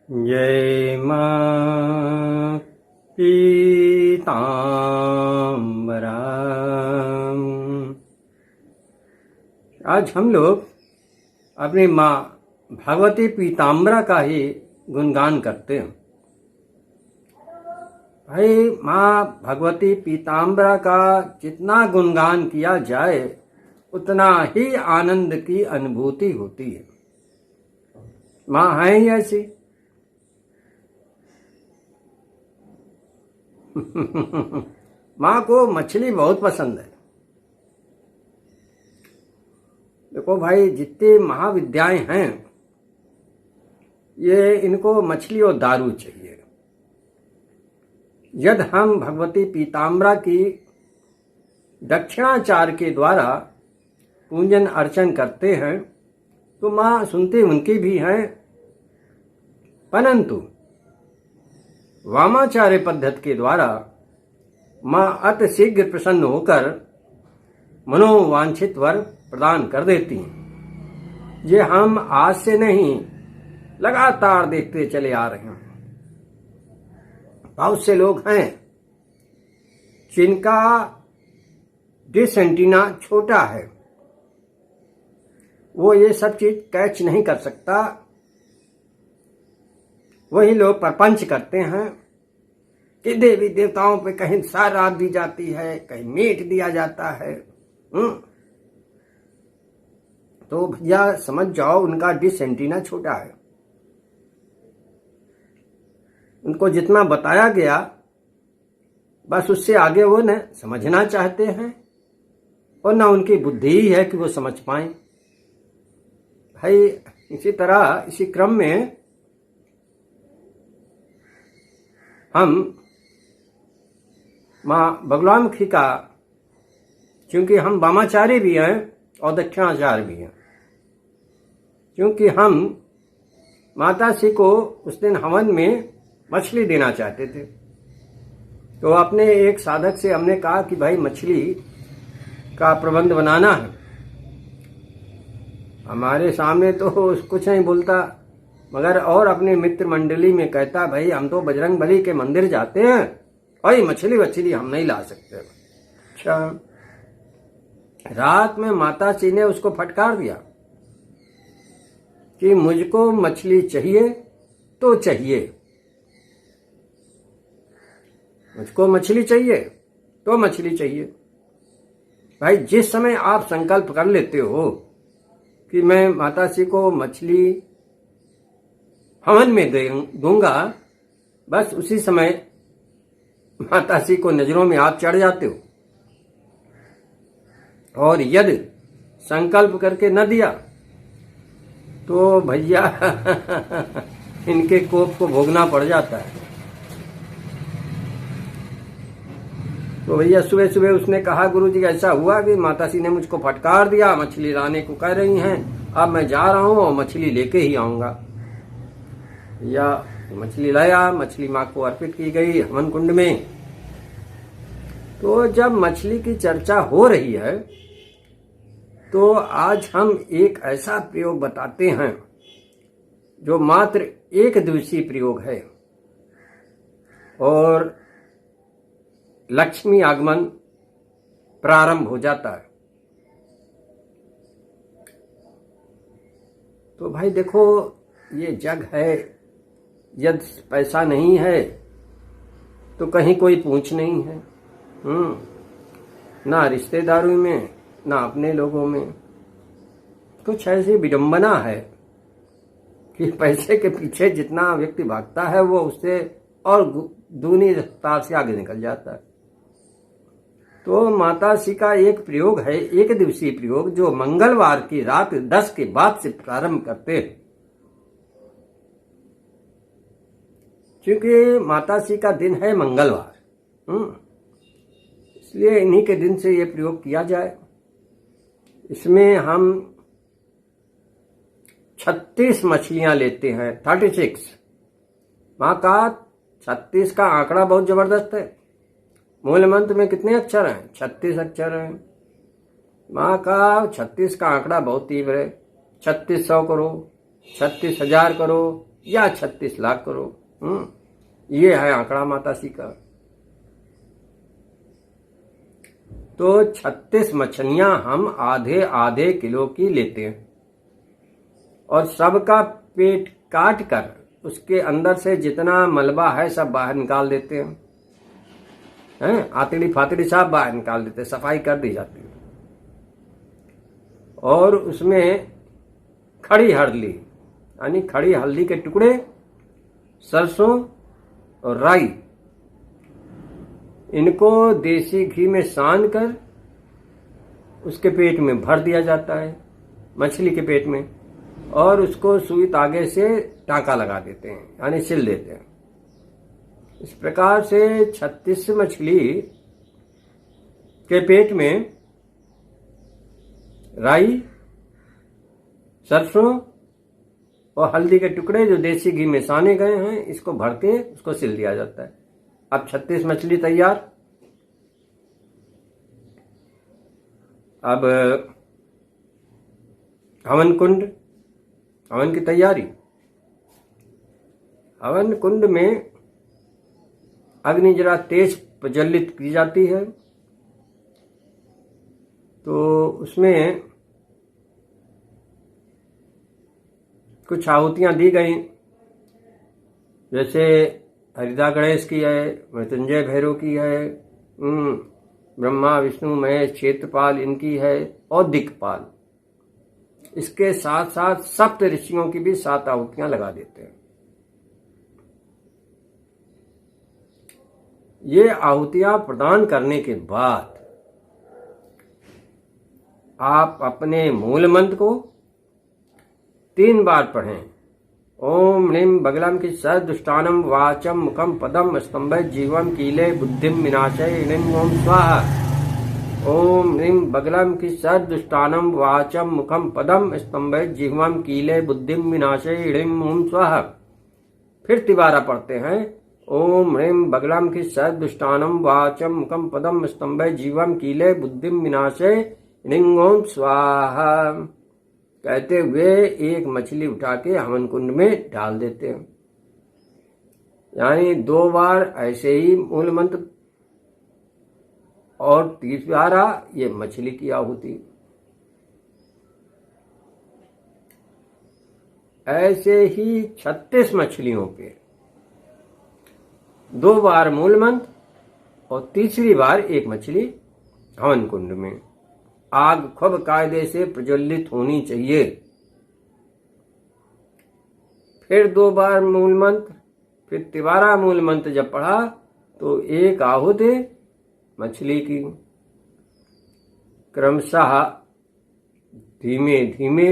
जय मां पीताम्बरा। आज हम लोग अपनी माँ भगवती पीताम्बरा का ही गुणगान करते हैं। भाई, माँ भगवती पीताम्बरा का जितना गुणगान किया जाए उतना ही आनंद की अनुभूति होती है। माँ है ही ऐसी। माँ को मछली बहुत पसंद है। देखो भाई, जितनी महाविद्याएं हैं ये इनको मछली और दारू चाहिए। यदि हम भगवती पीताम्बरा की दक्षिणाचार के द्वारा पूजन अर्चन करते हैं तो माँ सुनती उनकी भी हैं, परंतु वामाचार्य पद्धति के द्वारा माँ अति शीघ्र प्रसन्न होकर मनोवांछित वर प्रदान कर देती हैं। ये हम आज से नहीं, लगातार देखते चले आ रहे हैं। बहुत से लोग हैं जिनका डिश एंटीना छोटा है, वो ये सब चीज कैच नहीं कर सकता। वही लोग प्रपंच करते हैं कि देवी देवताओं पे कहीं सारात दी जाती है, कहीं मीट दिया जाता है। तो भैया समझ जाओ, उनका डिश एंटीना छोटा है। उनको जितना बताया गया बस उससे आगे वो न समझना चाहते हैं और न उनकी बुद्धि ही है कि वो समझ पाए। भाई, इसी तरह इसी क्रम में हम माँ बगलामुखी का, क्योंकि हम वामाचारी भी हैं और दक्षिणाचार्य भी हैं, क्योंकि हम माता श्री को उस दिन हवन में मछली देना चाहते थे। तो अपने एक साधक से हमने कहा कि भाई मछली का प्रबंध बनाना है। हमारे सामने तो कुछ नहीं बोलता, मगर और अपने मित्र मंडली में कहता भाई हम तो बजरंग बली के मंदिर जाते हैं और ये मछली वछली हम नहीं ला सकते। अच्छा, रात में माता श्री ने उसको फटकार दिया कि मुझको मछली चाहिए तो चाहिए, मुझको मछली चाहिए तो मछली चाहिए। भाई, जिस समय आप संकल्प कर लेते हो कि मैं माता श्री को मछली हवन में दूंगा, बस उसी समय माता श्री को नजरों में आप चढ़ जाते हो। और यदि संकल्प करके न दिया तो भैया इनके कोप को भोगना पड़ जाता है। तो भैया सुबह सुबह उसने कहा गुरुजी ऐसा हुआ कि माता श्री ने मुझको फटकार दिया, मछली लाने को कह रही हैं, अब मैं जा रहा हूं और मछली लेके ही आऊंगा। भैया मछली लाया, मछली माँ को अर्पित की गई हवन कुंड में। तो जब मछली की चर्चा हो रही है तो आज हम एक ऐसा प्रयोग बताते हैं जो मात्र एक दिवसीय प्रयोग है और लक्ष्मी आगमन प्रारंभ हो जाता है। तो भाई देखो, ये जग है, यदि पैसा नहीं है तो कहीं कोई पूछ नहीं है। ना रिश्तेदारों में, ना अपने लोगों में। कुछ ऐसी विडंबना है कि पैसे के पीछे जितना व्यक्ति भागता है वो उससे और दूनी रफ्तार से आगे निकल जाता है। तो माता श्री का एक प्रयोग है, एक दिवसीय प्रयोग, जो मंगलवार की रात 10 के बाद से प्रारंभ करते हैं। क्योंकि माता श्री का दिन है मंगलवार, इसलिए इन्हीं के दिन से ये प्रयोग किया जाए। इसमें हम 36 मछलियां लेते हैं, 36। माँ का 36 का आंकड़ा बहुत जबरदस्त है। मूल मंत्र में कितने अक्षर हैं? 36 अक्षर हैं। माँ का 36 का आंकड़ा बहुत तीव्र है। 3600 करो, 36,000 करो, या 36 लाख करोड़। ये है आंकड़ा मातासी का। तो 36 मछलियां हम आधे आधे किलो की लेते हैं और सबका पेट काट कर उसके अंदर से जितना मलबा है सब बाहर निकाल देते हैं, आतड़ी फातड़ी सब बाहर निकाल देते हैं, सफाई कर दी जाती है। और उसमें खड़ी हल्दी यानी खड़ी हल्दी के टुकड़े, सरसों और राई, इनको देसी घी में सान कर उसके पेट में भर दिया जाता है, मछली के पेट में, और उसको सुई तागे से टाँका लगा देते हैं यानी सिल देते हैं। इस प्रकार से 36 मछली के पेट में राई, सरसों और हल्दी के टुकड़े जो देसी घी में साने गए हैं, इसको भर के उसको सिल दिया जाता है। अब 36 मछली तैयार। अब हवन कुंड, हवन की तैयारी। हवन कुंड में अग्नि जरा तेज प्रज्वलित की जाती है, तो उसमें कुछ आहुतियां दी गई, जैसे हरिदा गणेश की है, मृत्युंजय भैरव की है, ब्रह्मा विष्णु महेश क्षेत्रपाल इनकी है, और दिक्पाल। इसके साथ साथ सप्त ऋषियों की भी 7 आहुतियां लगा देते हैं। ये आहुतियां प्रदान करने के बाद आप अपने मूल मंत्र को 3 बार पढ़ें। ओम ह्रीं बगलम की सदुष्टानम वाचम मुखम पदम स्तंभ जीवम कीले बुद्धिम विनाशय ह्रीं ओम स्वाहा। ओम ह्रीं बगलम की सदुष्टानम वाचम मुखम पदम स्तंभ जीवम कीले बुद्धिम विनाशय ह्रीं ओम स्वाहा। फिर तिबारा पढ़ते हैं। ओम ह्रीं बगलम की सदुष्टानम वाचम मुखम पदम स्तंभ जीवम कीले बुद्धिम विनाशय ह्रीं ओम स्वाहा कहते हुए एक मछली उठा के हवन कुंड में डाल देते हैं। यानी 2 बार ऐसे ही मूल मंत्र और 30 बारा ये मछली की आहुति। ऐसे ही 36 मछलियों के 2 बार मूल मंत्र और तीसरी बार एक मछली हवन कुंड में। आग खूब कायदे से प्रज्वलित होनी चाहिए। फिर 2 बार मूल मंत्र, फिर तिबारा मूल मंत्र जब पढ़ा तो एक आहुति मछली की। क्रमशः धीमे धीमे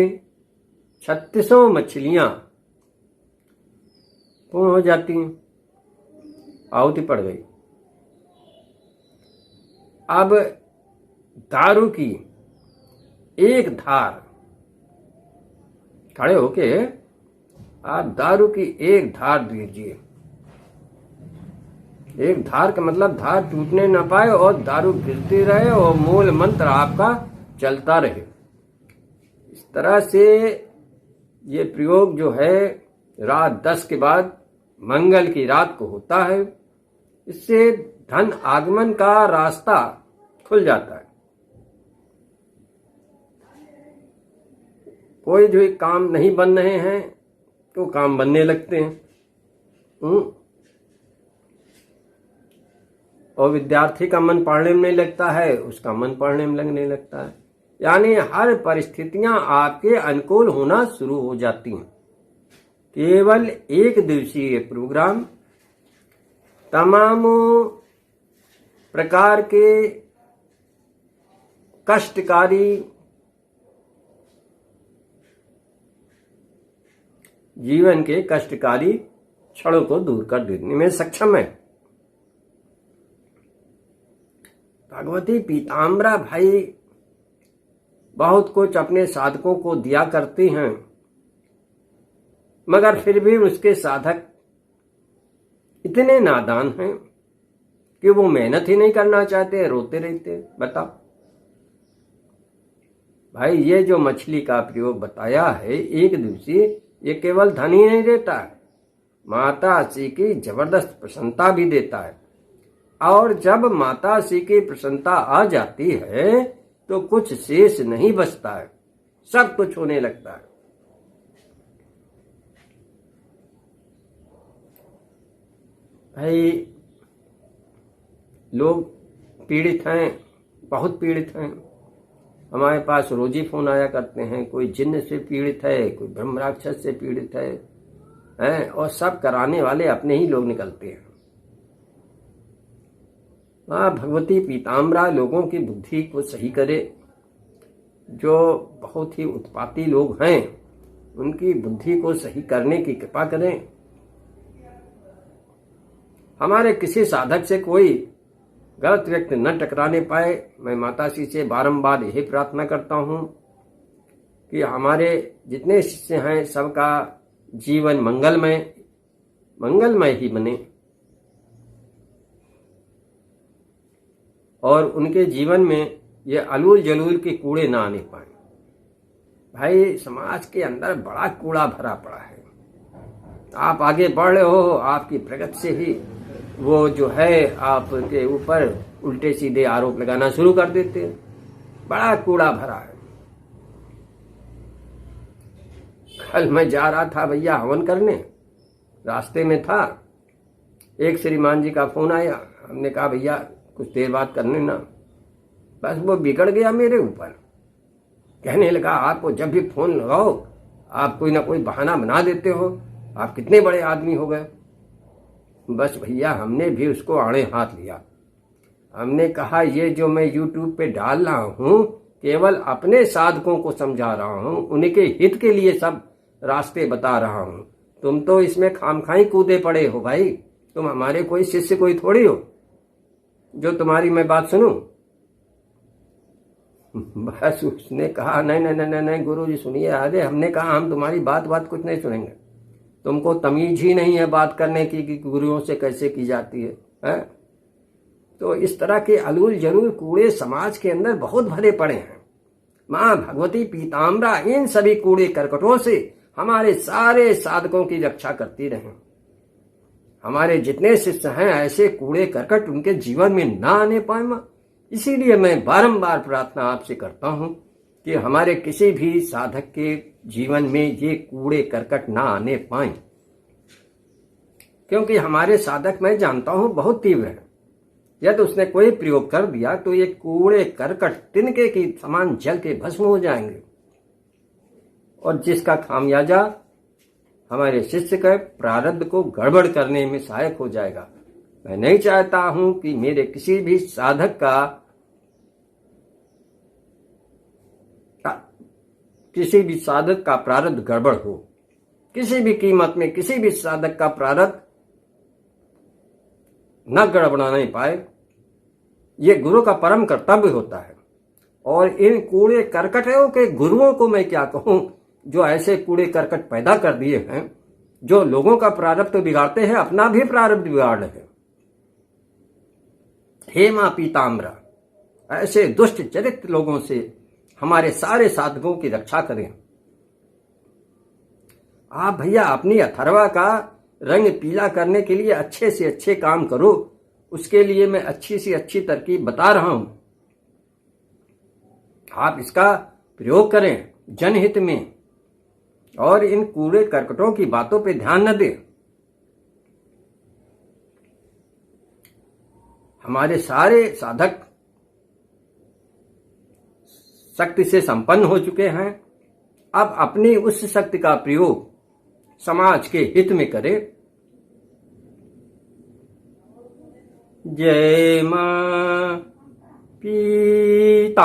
36 मछलियां पूर्ण हो जाती हैं। आहुति पड़ गई। अब दारू की एक धार, खड़े होके आप दारू की एक धार दीजिए। एक धार का मतलब धार टूटने न पाए और दारू गिरती रहे और मूल मंत्र आपका चलता रहे। इस तरह से ये प्रयोग जो है रात 10 के बाद मंगल की रात को होता है। इससे धन आगमन का रास्ता खुल जाता है। कोई जो काम नहीं बन रहे हैं तो काम बनने लगते हैं। और विद्यार्थी का मन पढ़ने में नहीं लगता है, उसका मन पढ़ने में लगने लगता है। यानी हर परिस्थितियां आपके अनुकूल होना शुरू हो जाती हैं। केवल 1 दिवसीय प्रोग्राम तमाम प्रकार के कष्टकारी जीवन के कष्टकारी क्षणों को दूर कर देने में सक्षम है। भगवती पीताम्बरा भाई बहुत कुछ अपने साधकों को दिया करती हैं, मगर फिर भी उसके साधक इतने नादान हैं कि वो मेहनत ही नहीं करना चाहते, रोते रहते। बताओ भाई, ये जो मछली का प्रयोग बताया है 1 दिवसीय, ये केवल धन ही नहीं देता है, माताश्री की जबरदस्त प्रसन्नता भी देता है। और जब माताश्री की प्रसन्नता आ जाती है तो कुछ शेष नहीं बचता है, सब कुछ होने लगता है। भाई लोग पीड़ित हैं, बहुत पीड़ित हैं। हमारे पास रोजी फोन आया करते हैं, कोई जिन्न से पीड़ित है, कोई ब्रह्म राक्षस से पीड़ित है, और सब कराने वाले अपने ही लोग निकलते हैं। भगवती पीताम्बरा लोगों की बुद्धि को सही करे। जो बहुत ही उत्पाती लोग हैं उनकी बुद्धि को सही करने की कृपा करें। हमारे किसी साधक से कोई गलत व्यक्ति न टकराने पाए, मैं माताश्री से बारंबार यही प्रार्थना करता हूँ कि हमारे जितने शिष्य हैं सबका जीवन मंगलमय ही बने और उनके जीवन में ये अलूल जलूल के कूड़े ना आने पाए। भाई समाज के अंदर बड़ा कूड़ा भरा पड़ा है। आप आगे बढ़ रहे हो, आपकी प्रगति से ही वो जो है आपके ऊपर उल्टे सीधे आरोप लगाना शुरू कर देते हैं। बड़ा कूड़ा भरा है। कल मैं जा रहा था भैया हवन करने, रास्ते में था, एक श्रीमान जी का फोन आया। हमने कहा भैया कुछ देर बात करने ना, बस वो बिगड़ गया मेरे ऊपर। कहने लगा आपको जब भी फोन लगाओ आप कोई ना कोई बहाना बना देते हो, आप कितने बड़े आदमी हो गए। बस भैया हमने भी उसको आड़े हाथ लिया। हमने कहा ये जो मैं YouTube पे डाल रहा हूँ केवल अपने साधकों को समझा रहा हूँ, उनके हित के लिए सब रास्ते बता रहा हूँ। तुम तो इसमें खामखाई कूदे पड़े हो भाई, तुम हमारे कोई शिष्य कोई थोड़ी हो जो तुम्हारी मैं बात सुनूं। बस उसने कहा नहीं गुरु जी सुनिए। अरे हमने कहा हम तुम्हारी बात कुछ नहीं सुनेंगे, तुमको तमीज ही नहीं है बात करने की कि गुरुओं से कैसे की जाती है? तो इस तरह के अलूल जलूल कूड़े समाज के अंदर बहुत भरे पड़े हैं। माँ भगवती पीताम्बरा इन सभी कूड़े करकटों से हमारे सारे साधकों की रक्षा करती रहे। हमारे जितने शिष्य हैं ऐसे कूड़े करकट उनके जीवन में ना आने पाए माँ। इसीलिए मैं बारंबार प्रार्थना आपसे करता हूं कि हमारे किसी भी साधक के जीवन में ये कूड़े करकट ना आने पाए, क्योंकि हमारे साधक मैं जानता हूं बहुत तीव्र है। यदि उसने कोई प्रयोग कर दिया तो ये कूड़े करकट तिनके की समान जल के भस्म हो जाएंगे, और जिसका खामियाजा हमारे शिष्य के प्रारब्ध को गड़बड़ करने में सहायक हो जाएगा। मैं नहीं चाहता हूं कि मेरे किसी भी साधक का प्रारब्ध गड़बड़ हो। किसी भी कीमत में किसी भी साधक का प्रारब्ध न गड़बड़ाने पाए, ये गुरु का परम कर्तव्य होता है। और इन कूड़े करकटों के गुरुओं को मैं क्या कहूं जो ऐसे कूड़े करकट पैदा कर दिए हैं, जो लोगों का प्रारब्ध तो बिगाड़ते हैं, अपना भी प्रारब्ध बिगाड़ रहे हैं। हे मां पीताम्बरा ऐसे दुष्ट चरित्र लोगों से हमारे सारे साधकों की रक्षा करें। आप भैया अपनी अथर्वा का रंग पीला करने के लिए अच्छे से अच्छे काम करो, उसके लिए मैं अच्छी से अच्छी तरकीब बता रहा हूं। आप इसका प्रयोग करें जनहित में, और इन कूड़े करकटों की बातों पे ध्यान न दें। हमारे सारे साधक शक्ति से संपन्न हो चुके हैं। अब अपनी उस शक्ति का प्रयोग समाज के हित में करें। जय मां पीताम्बरा।